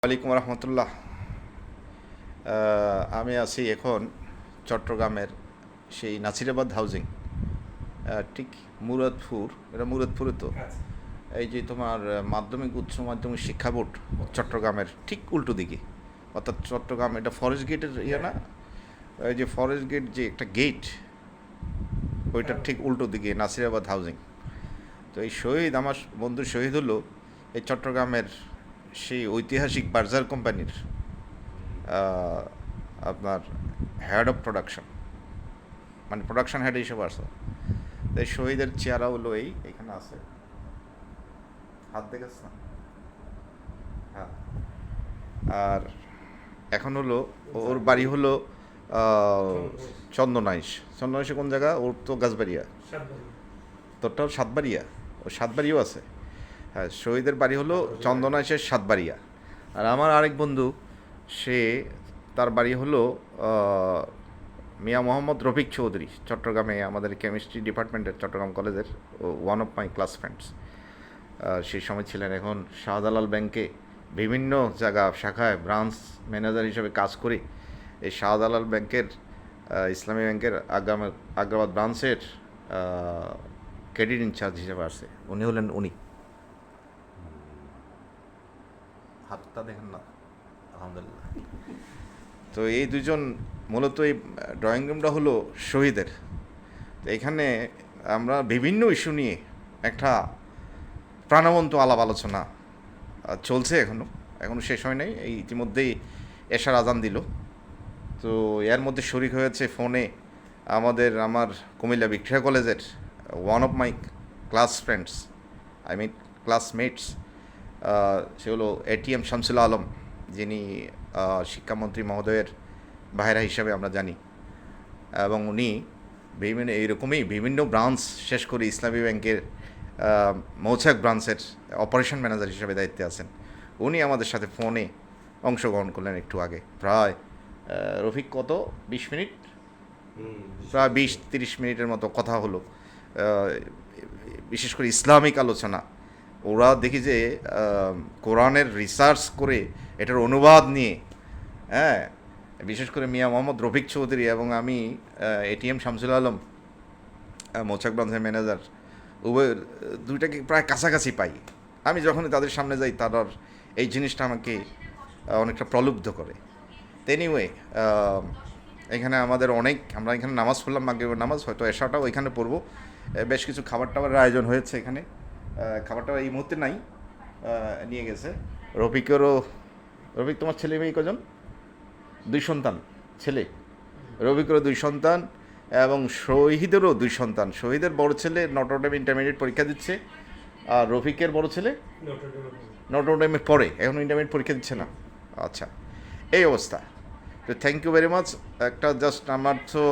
ওয়ালাইকুম রহমতুল্লাহ। আমি আছি এখন চট্টগ্রামের সেই নাসিরাবাদ হাউজিং, ঠিক মুরাদপুর, এটা মুরাদপুরে তো। আচ্ছা। এই যে তোমার মাধ্যমিক উচ্চ মাধ্যমিক শিক্ষা বোর্ড চট্টগ্রামের ঠিক উল্টো দিকে, অর্থাৎ চট্টগ্রাম এটা ফরেস্ট গেটের ইয়ে না, এই যে ফরেস্ট গেট যে একটা গেট, ওইটার ঠিক উল্টো দিকে নাসিরাবাদ হাউজিং। তো এই শহীদ, আমার বন্ধু শহীদ হলো এই চট্টগ্রামের সেই ঐতিহাসিক বার্জার কোম্পানির আপনার হেড অফ প্রোডাকশন, মানে প্রোডাকশন হেড হিসেবে আসে। তো এই শহীদের চেহারা হলো এইখানে আছে, হাত দেখেছ না? হ্যাঁ। আর এখন হলো ওর বাড়ি হলো চন্দনাইশ। চন্দনাইশে কোন জায়গা? ওর তো গাছবাড়িয়া। সাতবাড়ি। তোরটাও সাতবাড়িয়া? ও সাতবাড়িও আছে। হ্যাঁ, শহীদের বাড়ি হলো চন্দনাইশের সাতবাড়িয়া। আর আমার আরেক বন্ধু, সে তার বাড়ি হলো মিয়া মোহাম্মদ রফিক চৌধুরী, চট্টগ্রামে আমাদের কেমিস্ট্রি ডিপার্টমেন্টের চট্টগ্রাম কলেজের one of my class friends. সেই সময় ছিলেন, এখন শাহজালাল ব্যাংকে বিভিন্ন জায়গা শাখায় ব্রাঞ্চ ম্যানেজার হিসেবে কাজ করে এই শাহজালাল ব্যাংকের ইসলামী ব্যাংকের আগ্রাবাদ ব্রাঞ্চের ক্রেডিট ইনচার্জ হিসেবে আসছে। উনি হলেন উনি। হাতটা দেখেন না? আলহামদুলিল্লাহ। তো এই দুজন মূলত, এই ড্রয়িং রুমটা হলো শহীদের। তো এখানে আমরা বিভিন্ন ইস্যু নিয়ে একটা প্রাণবন্ত আলাপ আলোচনা চলছে, এখনও শেষ হয় নাই। এই ইতিমধ্যেই এশার আজান দিল। তো এর মধ্যে শরিক হয়েছে ফোনে আমার কুমিল্লা ভিক্টোরিয়া কলেজের one of my class friends, I mean classmates. সে হলো এটিএম শামসুল আলম, যিনি শিক্ষামন্ত্রী মহোদয়ের ভাইরা হিসাবে আমরা জানি। এবং উনি বিভিন্ন ব্রাঞ্চ শেষ করে ইসলামী ব্যাংকের মৌচাক ব্রাঞ্চের অপারেশন ম্যানেজার হিসাবে দায়িত্বে আছেন। উনি আমাদের সাথে ফোনে অংশগ্রহণ করলেন একটু আগে। প্রায় রফিক কত 20 মিনিট, প্রায় 20-30 মিনিটের মতো কথা হলো। বিশেষ করে ইসলামিক আলোচনা। ওরা দেখি যে কোরআনের রিসার্চ করে এটার অনুবাদ নিয়ে, হ্যাঁ, বিশেষ করে মিয়া মোহাম্মদ রফিক চৌধুরী এবং আমি এটিএম শামসুল আলম, মৌচাক ব্রাঞ্চের ম্যানেজার, উভয়ের দুইটাকে প্রায় কাছাকাছি পাই। আমি যখনই তাদের সামনে যাই, তার এই জিনিসটা আমাকে অনেকটা প্রলুব্ধ করে। এনিওয়ে, এখানে আমরা এখানে নামাজ পড়লাম, মাগরিবের নামাজ, হয়তো এশাটাও এখানে পড়বো। বেশ কিছু খাবার টাবারের আয়োজন হয়েছে এখানে। খাবারটা এই মুহূর্তে নাই, নিয়ে গেছে। রফিক, তোমার ছেলে মেয়ে কজন? 2 সন্তান ছেলে। রফিকেরও 2 সন্তান এবং শহীদেরও 2 সন্তান। শহীদের বড় ছেলে নটরডেম ইন্টারমিডিয়েট পরীক্ষা দিচ্ছে, আর রফিকের বড় ছেলে নটরডেমে পড়ে, এখন ইন্টারমিডিয়েট পরীক্ষা দিচ্ছে না। আচ্ছা, এই অবস্থা। তো থ্যাংক ইউ ভেরি মাচ। একটা জাস্ট আমার তো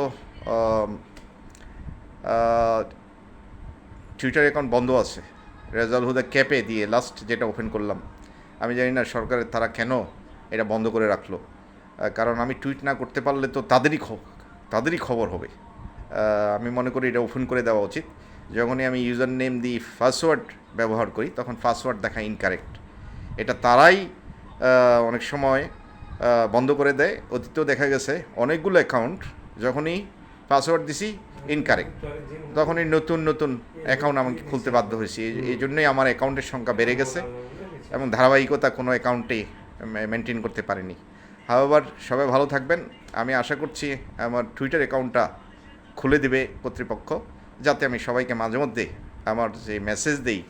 টুইটার অ্যাকাউন্ট বন্ধ আছে, রেজাল হুদা ক্যাপে দিয়ে লাস্ট যেটা ওপেন করলাম। আমি জানি না সরকারের তারা কেন এটা বন্ধ করে রাখলো, কারণ আমি টুইট না করতে পারলে তো তাদেরই খবর হবে। আমি মনে করি এটা ওপেন করে দেওয়া উচিত। যখনই আমি ইউজার নেম দিই, পাসওয়ার্ড ব্যবহার করি, তখন পাসওয়ার্ড দেখা ইনকারেক্ট। এটা তারাই অনেক সময় বন্ধ করে দেয়। অতীতেও দেখা গেছে অনেকগুলো অ্যাকাউন্ট যখনই পাসওয়ার্ড দিছি ইনকারেক্ট, তখনই নতুন অ্যাকাউন্ট আমাকে খুলতে বাধ্য হয়েছি। এই জন্যই আমার অ্যাকাউন্টের সংখ্যা বেড়ে গেছে এবং ধারাবাহিকতা কোনো অ্যাকাউন্টে মেনটেন করতে পারিনি। হাওয়ার সবাই ভালো থাকবেন। আমি আশা করছি আমার টুইটার অ্যাকাউন্টটা খুলে দেবে কর্তৃপক্ষ, যাতে আমি সবাইকে মাঝে মধ্যে আমার যে মেসেজ দেই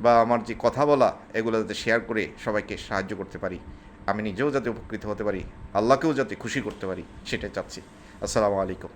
বা আমার যে কথা বলা, এগুলো যাতে শেয়ার করে সবাইকে সাহায্য করতে পারি। আমি নিজেও যাতে উপকৃত হতে পারি, আল্লাহকেও যাতে খুশি করতে পারি, সেটাই চাচ্ছি। আসসালামু আলাইকুম।